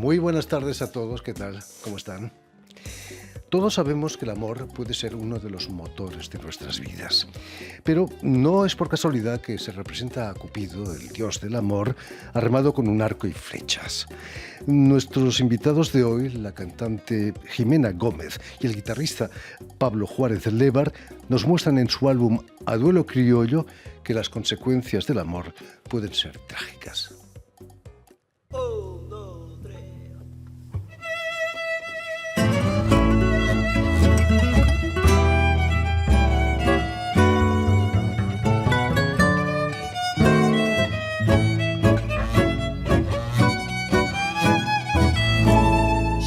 Muy buenas tardes a todos, ¿qué tal? ¿Cómo están? Todos sabemos que el amor puede ser uno de los motores de nuestras vidas, pero no es por casualidad que se representa a Cupido, el dios del amor, armado con un arco y flechas. Nuestros invitados de hoy, la cantante Jimena Gómez y el guitarrista Pablo Juárez Lévar, nos muestran en su álbum A Duelo Criollo que las consecuencias del amor pueden ser trágicas.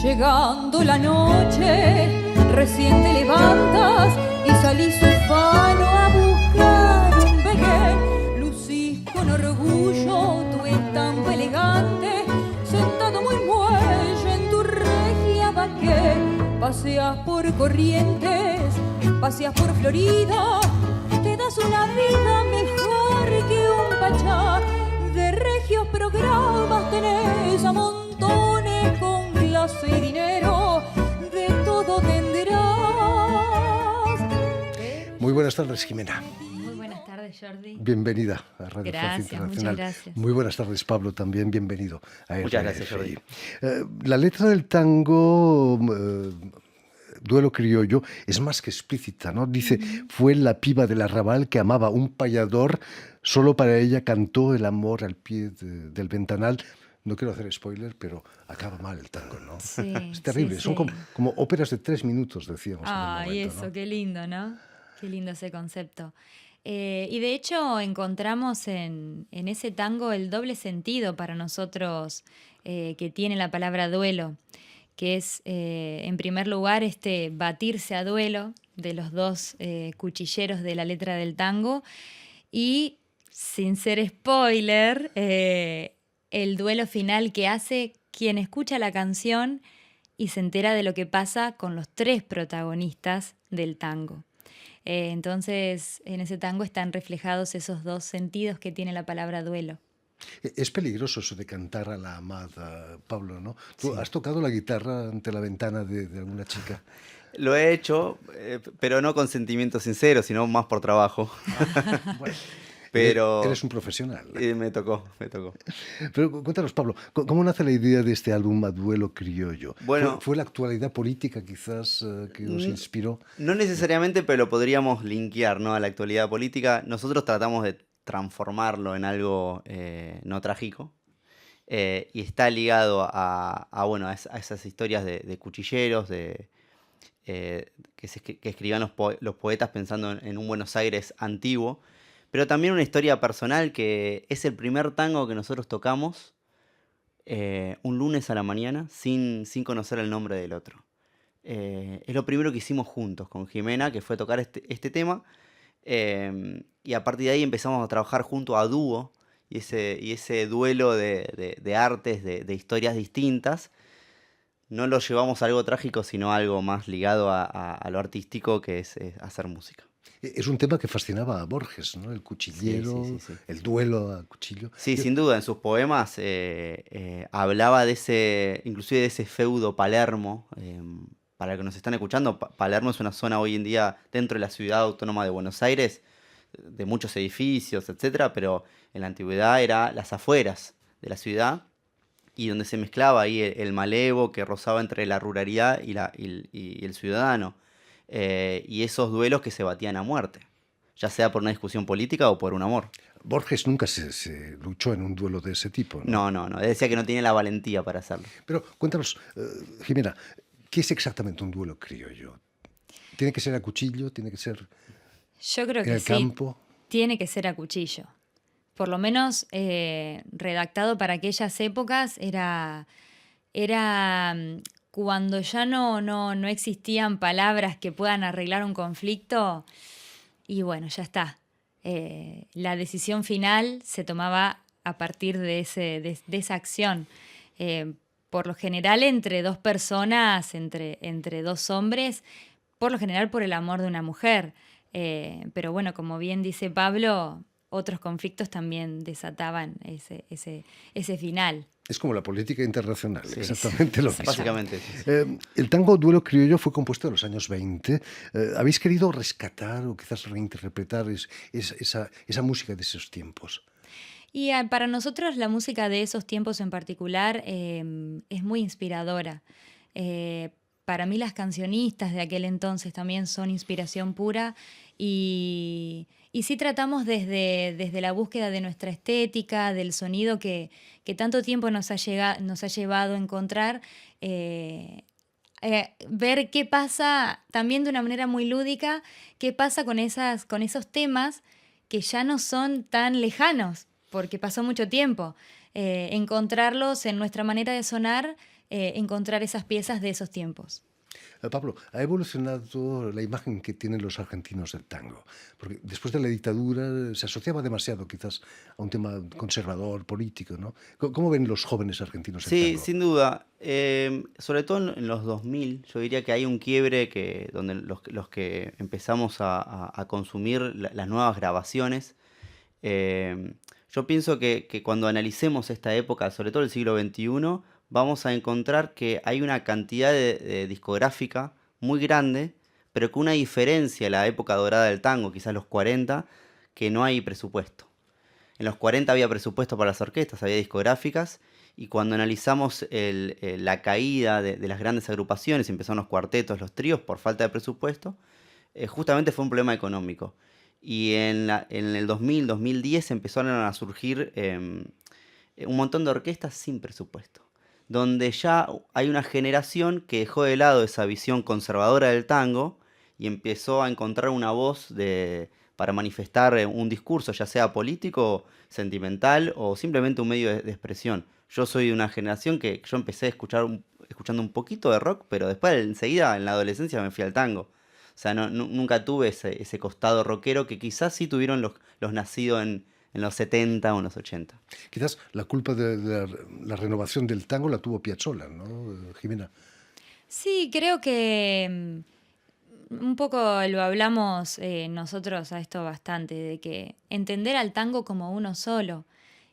Llegando la noche, recién te levantas y salís ufano a buscar un vegué. Lucís con orgullo tu estampa elegante, sentado muy muelle en tu regia baqué. Paseas por Corrientes, paseas por Florida, te das una vida mejor que un pachá. De regios programas tenés a montones con clase y dinero, de todo tendrás. Muy buenas tardes, Jimena. Muy buenas tardes, Jordi. Bienvenida a Radio Gracias, Francia Internacional. muchas gracias. Muy buenas tardes, Pablo, también bienvenido a Muchas RFI. gracias, Jordi. La letra del tango Duelo Criollo es más que explícita, ¿no? Dice, fue la piba del arrabal que amaba un payador, solo para ella cantó el amor al pie del ventanal. No quiero hacer spoiler, pero acaba mal el tango, ¿no? Sí, Es terrible, sí, son sí. como óperas de 3 minutos, decíamos en el Ay, momento, eso, ¿no? qué lindo, ¿no? Qué lindo ese concepto. Y de hecho encontramos en ese tango el doble sentido para nosotros que tiene la palabra duelo, que es, en primer lugar, este batirse a duelo de los dos cuchilleros de la letra del tango y, sin ser spoiler, el duelo final que hace quien escucha la canción y se entera de lo que pasa con los tres protagonistas del tango. Entonces, en ese tango están reflejados esos dos sentidos que tiene la palabra duelo. Es peligroso eso de cantar a la amada, Pablo, ¿no? ¿Tú Sí. has tocado la guitarra ante la ventana de alguna chica? Lo he hecho, pero no con sentimientos sinceros, sino más por trabajo. Bueno, Pero eres un profesional. me tocó. Pero cuéntanos, Pablo, ¿cómo nace la idea de este álbum A Duelo Criollo? Bueno, ¿Fue la actualidad política quizás que os inspiró? no necesariamente, pero lo podríamos linkear, ¿no?, a la actualidad política. Nosotros tratamos de transformarlo en algo no trágico. Y está ligado bueno, a esas historias de cuchilleros, que escribían los poetas pensando en un Buenos Aires antiguo, pero también una historia personal que es el primer tango que nosotros tocamos un lunes a la mañana sin conocer el nombre del otro. Es lo primero que hicimos juntos con Jimena, que fue tocar este tema, y a partir de ahí empezamos a trabajar junto a dúo, y ese duelo de artes, de historias distintas, no lo llevamos a algo trágico, sino a algo más ligado a lo artístico, que es hacer música. Es un tema que fascinaba a Borges, ¿no? El cuchillero, Sí. el duelo a cuchillo. Sí, sin duda, en sus poemas hablaba inclusive de ese feudo Palermo. Para los que nos están escuchando, Palermo es una zona hoy en día dentro de la ciudad autónoma de Buenos Aires, de muchos edificios, etcétera, pero en la antigüedad era las afueras de la ciudad, y donde se mezclaba ahí el malevo que rozaba entre la ruralidad y el ciudadano, y esos duelos que se batían a muerte, ya sea por una discusión política o por un amor. Borges nunca se luchó en un duelo de ese tipo, ¿no? No, él decía que no tenía la valentía para hacerlo. Pero cuéntanos, Jimena, ¿qué es exactamente un duelo criollo? ¿Tiene que ser a cuchillo? ¿Tiene que ser Yo creo en que el sí, campo? tiene que ser a cuchillo. Por lo menos redactado para aquellas épocas era cuando ya no existían palabras que puedan arreglar un conflicto, y bueno, ya está. La decisión final se tomaba a partir de esa acción. Por lo general entre dos personas, entre dos hombres, por lo general por el amor de una mujer. Pero bueno, como bien dice Pablo, otros conflictos también desataban ese final. Es como la política internacional, Sí. exactamente lo mismo. Básicamente sí. El tango Duelo Criollo fue compuesto en los años 20. ¿Habéis querido rescatar o quizás reinterpretar esa música de esos tiempos? Y para nosotros la música de esos tiempos en particular es muy inspiradora. Eh, para mí las cancionistas de aquel entonces también son inspiración pura y sí tratamos desde la búsqueda de nuestra estética, del sonido que tanto tiempo nos ha llevado a encontrar, ver qué pasa también de una manera muy lúdica, qué pasa con esos temas que ya no son tan lejanos, porque pasó mucho tiempo. Encontrarlos en nuestra manera de sonar, encontrar esas piezas de esos tiempos. Pablo, ha evolucionado la imagen que tienen los argentinos del tango, porque después de la dictadura se asociaba demasiado quizás a un tema conservador, político, ¿no? ¿Cómo ven los jóvenes argentinos el Sí, tango? sin duda. Sobre todo en los 2000, yo diría que hay un quiebre donde los que empezamos a consumir las nuevas grabaciones. Yo pienso que cuando analicemos esta época, sobre todo el siglo XXI, vamos a encontrar que hay una cantidad de discográfica muy grande, pero con una diferencia a la época dorada del tango, quizás los 40, que no hay presupuesto. En los 40 había presupuesto para las orquestas, había discográficas, y cuando analizamos la caída de las grandes agrupaciones, empezaron los cuartetos, los tríos, por falta de presupuesto, justamente fue un problema económico. Y en el 2000, 2010 empezaron a surgir un montón de orquestas sin presupuesto, donde ya hay una generación que dejó de lado esa visión conservadora del tango y empezó a encontrar una voz para manifestar un discurso, ya sea político, sentimental o simplemente un medio de expresión. Yo soy de una generación que yo empecé a escuchando un poquito de rock, pero después enseguida en la adolescencia me fui al tango. O sea, nunca tuve ese costado rockero que quizás sí tuvieron los nacidos en los 70 o en los 80. Quizás la culpa de la renovación del tango la tuvo Piazzolla, ¿no, Jimena? Sí, creo que un poco lo hablamos nosotros a esto bastante, de que entender al tango como uno solo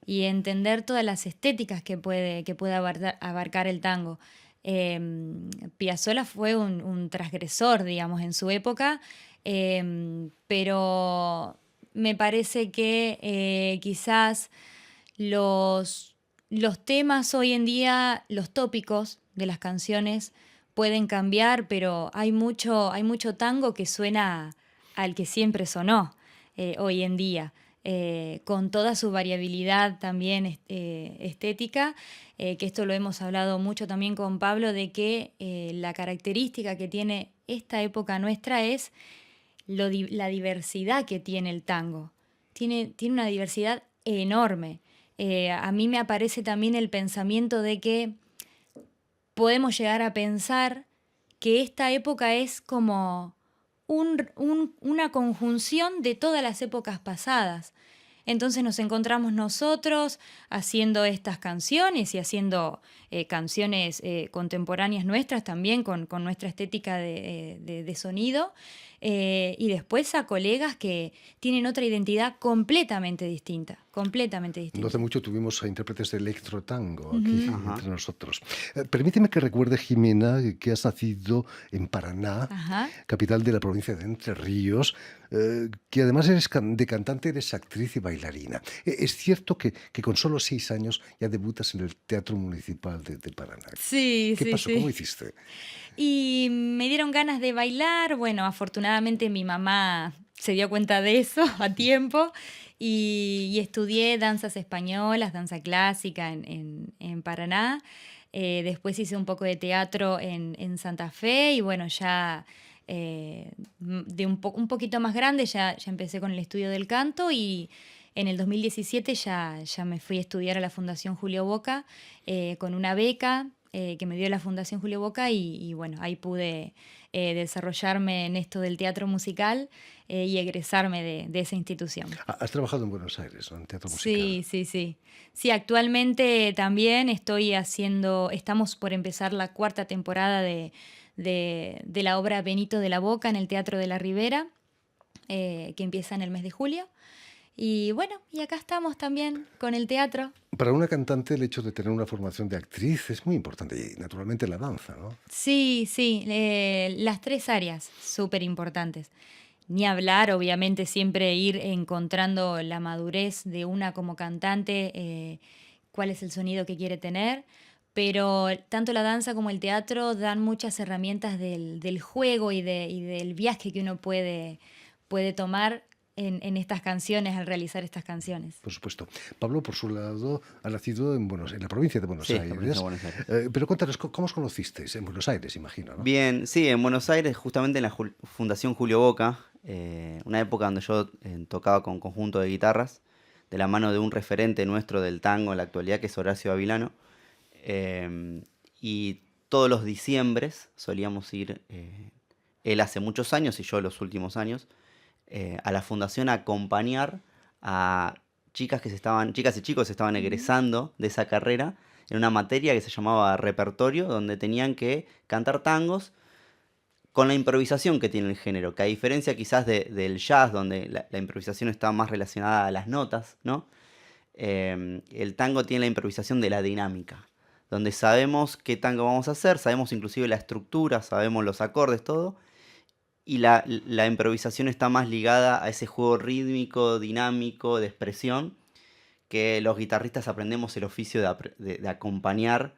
y entender todas las estéticas que puede abarcar el tango. Piazzolla fue un transgresor, digamos, en su época, pero me parece que quizás los, los temas hoy en día, los tópicos de las canciones pueden cambiar, pero hay mucho tango que suena al que siempre sonó hoy en día, con toda su variabilidad también estética, que esto lo hemos hablado mucho también con Pablo, de que la característica que tiene esta época nuestra es la diversidad que tiene el tango. Tiene una diversidad enorme. A mí me aparece también el pensamiento de que podemos llegar a pensar que esta época es como una conjunción de todas las épocas pasadas. Entonces nos encontramos nosotros haciendo estas canciones y haciendo canciones contemporáneas nuestras también con nuestra estética de sonido, y después a colegas que tienen otra identidad completamente distinta, completamente No distinta. hace mucho tuvimos a intérpretes de electrotango aquí Ajá. entre nosotros. Permíteme que recuerde, Jimena, que has nacido en Paraná, Ajá. capital de la provincia de Entre Ríos, que además de cantante eres actriz y bailarina. Es cierto que con solo 6 años ya debutas en el Teatro Municipal de Paraná. Sí, ¿Qué sí, pasó? ¿Cómo sí. hiciste? Y me dieron ganas de bailar. Bueno, afortunadamente mi mamá se dio cuenta de eso a tiempo y estudié danzas españolas, danza clásica en Paraná. Después hice un poco de teatro en Santa Fe y bueno, ya un poquito más grande ya empecé con el estudio del canto y en el 2017 ya me fui a estudiar a la Fundación Julio Boca con una beca que me dio la Fundación Julio Boca y bueno, ahí pude desarrollarme en esto del teatro musical y egresarme de esa institución. Has trabajado en Buenos Aires, ¿no? En teatro musical. Sí, sí, sí. Sí, actualmente también estamos por empezar la 4ª temporada de la obra Benito de la Boca en el Teatro de la Ribera, que empieza en el mes de julio. Y bueno, y acá estamos también con el teatro. Para una cantante el hecho de tener una formación de actriz es muy importante y naturalmente la danza, ¿no? Sí, sí, las tres áreas súper importantes. Ni hablar, obviamente, siempre ir encontrando la madurez de una como cantante, cuál es el sonido que quiere tener, pero tanto la danza como el teatro dan muchas herramientas del juego y del viaje que uno puede tomar en estas canciones, al realizar estas canciones. Por supuesto. Pablo, por su lado, ha nacido en la provincia de Buenos Sí, la provincia Aires. de Buenos Aires. Pero cuéntanos, ¿cómo os conocisteis? En Buenos Aires, imagino, ¿no? Bien, sí, en Buenos Aires, justamente en la Fundación Julio Boca, una época donde yo tocaba con conjunto de guitarras, de la mano de un referente nuestro del tango en la actualidad, que es Horacio Avilano. Y todos los diciembres solíamos ir, él hace muchos años y yo los últimos años, a la fundación a acompañar a chicas chicas y chicos que estaban egresando de esa carrera en una materia que se llamaba repertorio, donde tenían que cantar tangos con la improvisación que tiene el género, que a diferencia quizás del jazz, donde la improvisación está más relacionada a las notas, ¿no? El tango tiene la improvisación de la dinámica, donde sabemos qué tango vamos a hacer, sabemos inclusive la estructura, sabemos los acordes, todo, y la improvisación está más ligada a ese juego rítmico, dinámico, de expresión, que los guitarristas aprendemos el oficio de acompañar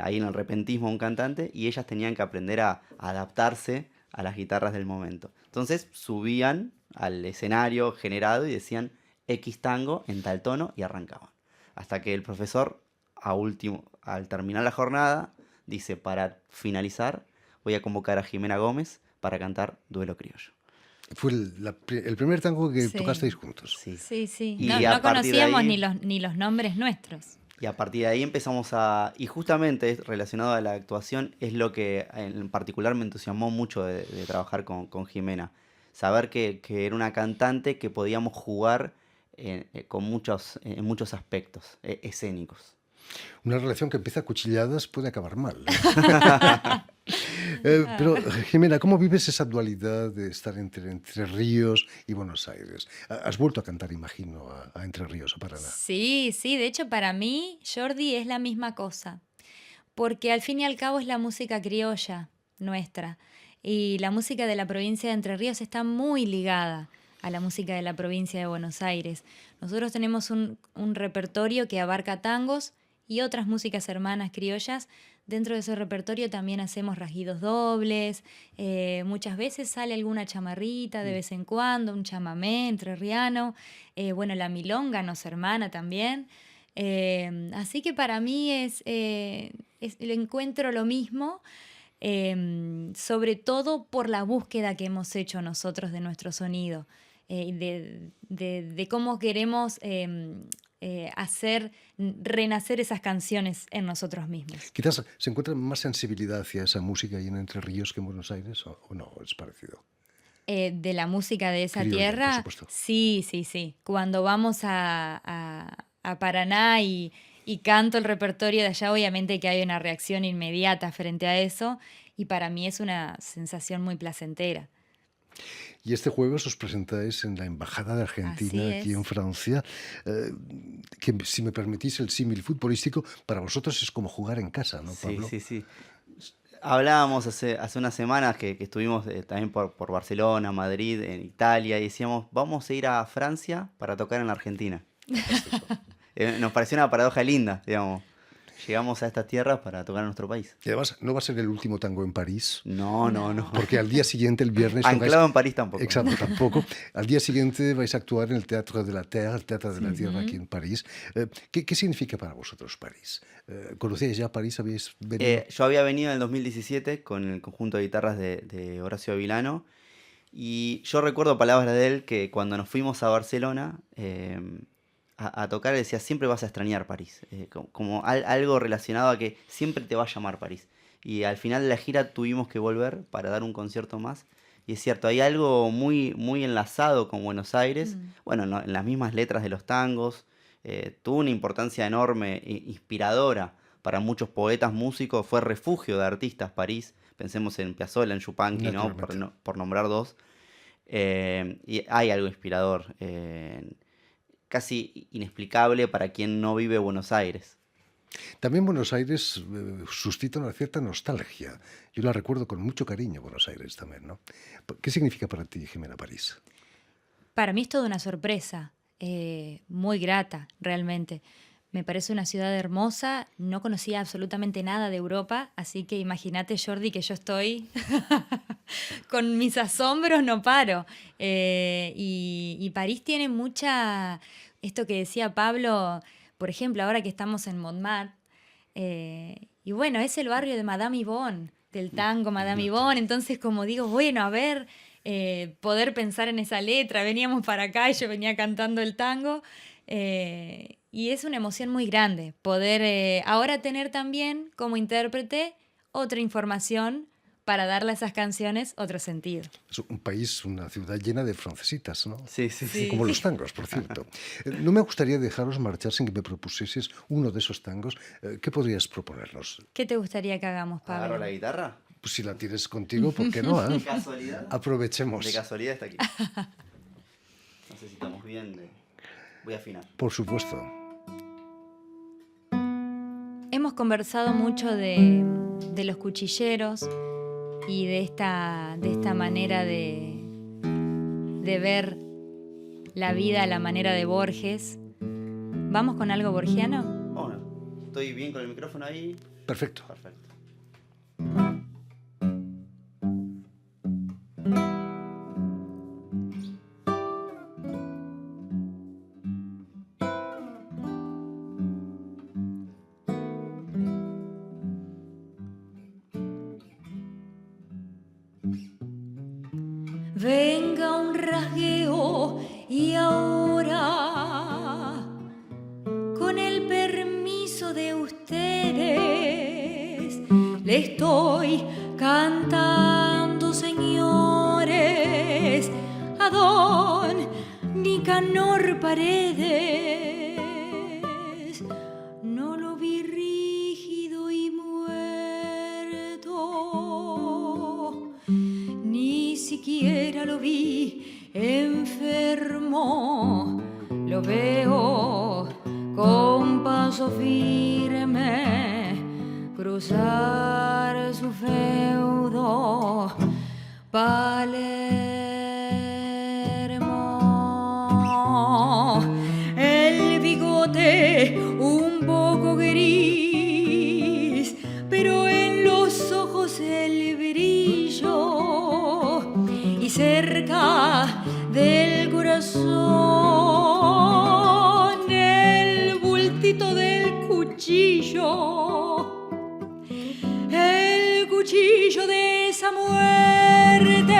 ahí en el repentismo a un cantante, y ellas tenían que aprender a adaptarse a las guitarras del momento. Entonces subían al escenario generado y decían X tango en tal tono y arrancaban. Hasta que el profesor, al terminar la jornada, dice, para finalizar, voy a convocar a Jimena Gómez para cantar Duelo Criollo. Fue el primer tango que Sí. tocasteis juntos. Sí. Sí, sí. Y No, a no partir de conocíamos ahí- ni los nombres nuestros. Y a partir de ahí empezamos y justamente relacionado a la actuación, es lo que en particular me entusiasmó mucho de trabajar con Jimena. Saber que era una cantante que podíamos jugar en muchos aspectos escénicos. Una relación que empieza a cuchilladas puede acabar mal, ¿no? Pero, Jimena, ¿cómo vives esa dualidad de estar entre Ríos y Buenos Aires? Has vuelto a cantar, imagino, a Entre Ríos, a Paraná. Sí, sí, de hecho para mí Jordi es la misma cosa, porque al fin y al cabo es la música criolla nuestra y la música de la provincia de Entre Ríos está muy ligada a la música de la provincia de Buenos Aires. Nosotros tenemos un repertorio que abarca tangos y otras músicas hermanas criollas. Dentro de ese repertorio también hacemos rasguidos dobles, muchas veces sale alguna chamarrita de vez en cuando, un chamamé entrerriano, bueno, la milonga nos hermana también. Así que para mí encuentro lo mismo, sobre todo por la búsqueda que hemos hecho nosotros de nuestro sonido, de cómo queremos hacer renacer esas canciones en nosotros mismos. Quizás se encuentra más sensibilidad hacia esa música ahí en Entre Ríos que en Buenos Aires, o no, es parecido. De la música de esa Criolla, por tierra, supuesto. sí, sí, sí. Cuando vamos a Paraná y canto el repertorio de allá, obviamente que hay una reacción inmediata frente a eso, y para mí es una sensación muy placentera. Y este jueves os presentáis en la Embajada de Argentina, Así aquí es. en Francia, que si me permitís el símil futbolístico, para vosotros es como jugar en casa, ¿no, Sí, Pablo? sí, sí. Hablábamos hace unas semanas que estuvimos también por Barcelona, Madrid, en Italia, y decíamos, vamos a ir a Francia para tocar en la Argentina. Nos pareció una paradoja linda, digamos. Llegamos a estas tierras para tocar en nuestro país. Y además, no va a ser el último tango en París, No, no, no. porque al día siguiente, el viernes... Anclado en París tampoco. Exacto, tampoco. Al día siguiente vais a actuar en el Teatro de la Terre, el Teatro de la Tierra, aquí en París. ¿Qué significa para vosotros París? ¿Conocíais ya París? ¿Habéis venido? Yo había venido en el 2017 con el conjunto de guitarras de Horacio Avilano, y yo recuerdo palabras de él que cuando nos fuimos a Barcelona a tocar, él decía, siempre vas a extrañar París, como algo relacionado a que siempre te va a llamar París. Y al final de la gira tuvimos que volver para dar un concierto más. Y es cierto, hay algo muy, muy enlazado con Buenos Aires, bueno, en las mismas letras de los tangos, tuvo una importancia enorme, inspiradora para muchos poetas, músicos, fue refugio de artistas París, pensemos en Piazzolla, en Yupanqui, ¿no? Por nombrar dos. Y hay algo inspirador casi inexplicable para quien no vive Buenos Aires. También Buenos Aires suscita una cierta nostalgia. Yo la recuerdo con mucho cariño, Buenos Aires también, ¿no? ¿Qué significa para ti, Jimena, París? Para mí es toda una sorpresa, muy grata, realmente. Me parece una ciudad hermosa, no conocía absolutamente nada de Europa, así que imagínate, Jordi, que yo estoy con mis asombros, no paro. Y París tiene mucha, esto que decía Pablo, por ejemplo, ahora que estamos en Montmartre, y bueno, es el barrio de Madame Yvonne, del tango Madame Yvonne, entonces como digo, bueno, a ver, poder pensar en esa letra, veníamos para acá y yo venía cantando el tango, y es una emoción muy grande poder ahora tener también como intérprete otra información para darle a esas canciones otro sentido. Es un país, una ciudad llena de francesitas, ¿no? Sí, sí, sí. Como los tangos, por cierto. No me gustaría dejaros marchar sin que me propusieses uno de esos tangos. ¿Qué podrías proponernos? ¿Qué te gustaría que hagamos, Pablo? ¿Agarro la guitarra? Pues si la tienes contigo, ¿por qué no? ¿De casualidad? Aprovechemos. De casualidad está aquí. No sé si estamos bien. Voy a afinar. Por supuesto. Hemos conversado mucho de los cuchilleros y de esta manera de ver la vida a la manera de Borges. ¿Vamos con algo borgiano? Bueno, ¿estoy bien con el micrófono ahí? Perfecto. Perfecto. Venga un rasgueo y ahora, con el permiso de ustedes, le estoy cantando, señores, a don Nicanor Paredes. No lo vi rígido y muerto, ni siquiera lo vi enfermo. Lo veo con paso firme cruzar su feudo Palermo. El bigote un poco gris, pero en los ojos el brillo, y cerca del corazón el bultito del cuchillo, el cuchillo de esa muerte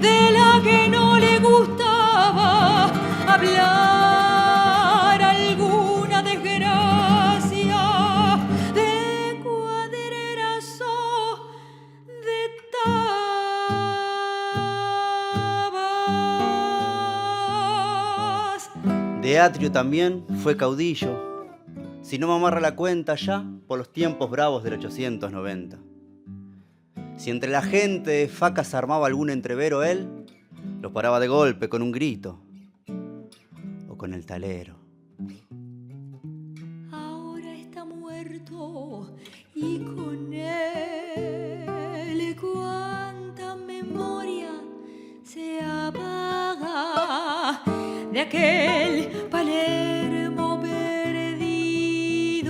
de la que no le gustaba hablar, alguna desgracia de cuadrerazo de tabas. De Atrio también fue caudillo, si no me amarra la cuenta ya, por los tiempos bravos del 890. Si entre la gente de facas armaba algún entrevero él, los paraba de golpe con un grito o con el talero. Ahora está muerto y con él cuánta memoria se apaga de aquel Palermo perdido,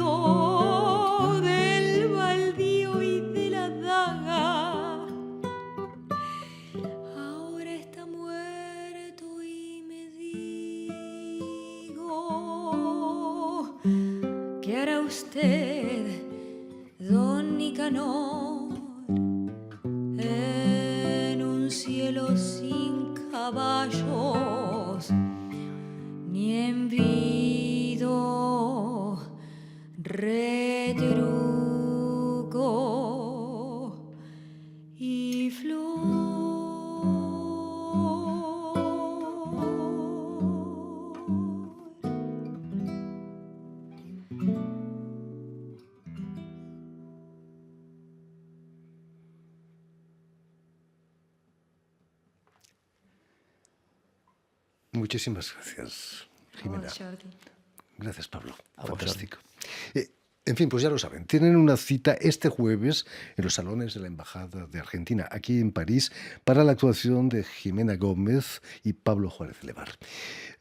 del baldío y de la daga. Ahora está muerto y me digo, ¿qué hará usted, don Nicanor, en un cielo sin caballos ni envido, retruco y flor? Muchísimas gracias, Jimena. Oh, Jordi. Gracias, Pablo. A vos, Fantástico. En fin, pues ya lo saben, tienen una cita este jueves en los salones de la Embajada de Argentina, aquí en París, para la actuación de Jimena Gómez y Pablo Juárez Levar.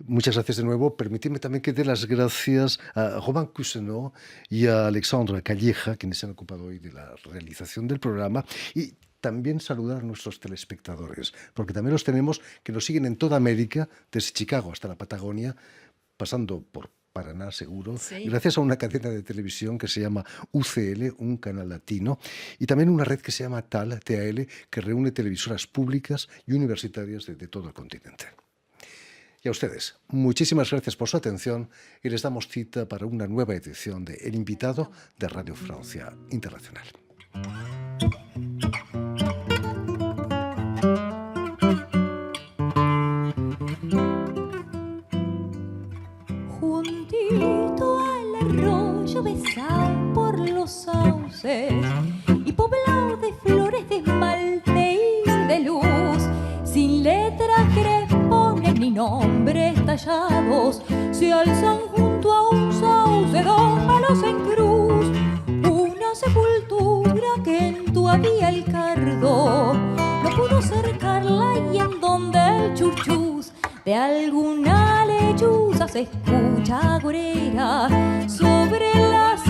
Muchas gracias de nuevo. Permitidme también que dé las gracias a Romain Cousineau y a Alexandra Calleja, quienes se han ocupado hoy de la realización del programa, y también saludar a nuestros telespectadores, porque también los tenemos que nos siguen en toda América, desde Chicago hasta la Patagonia, pasando por Paraná seguro, Sí. y gracias a una cadena de televisión que se llama UCL, un canal latino, y también una red que se llama TAL, que reúne televisoras públicas y universitarias de todo el continente. Y a ustedes, muchísimas gracias por su atención y les damos cita para una nueva edición de El Invitado de Radio Francia Internacional. Juntito al arroyo besado por los sauces y poblado de flores de esmalte y de luz, sin letras crespones ni nombres tallados, se alzan junto a un sauce dos palos en cruz, una sepultura que entuavía el cardo, no pudo cercarla y en donde el chuchús de alguna lechuza se escucha agorera sobre las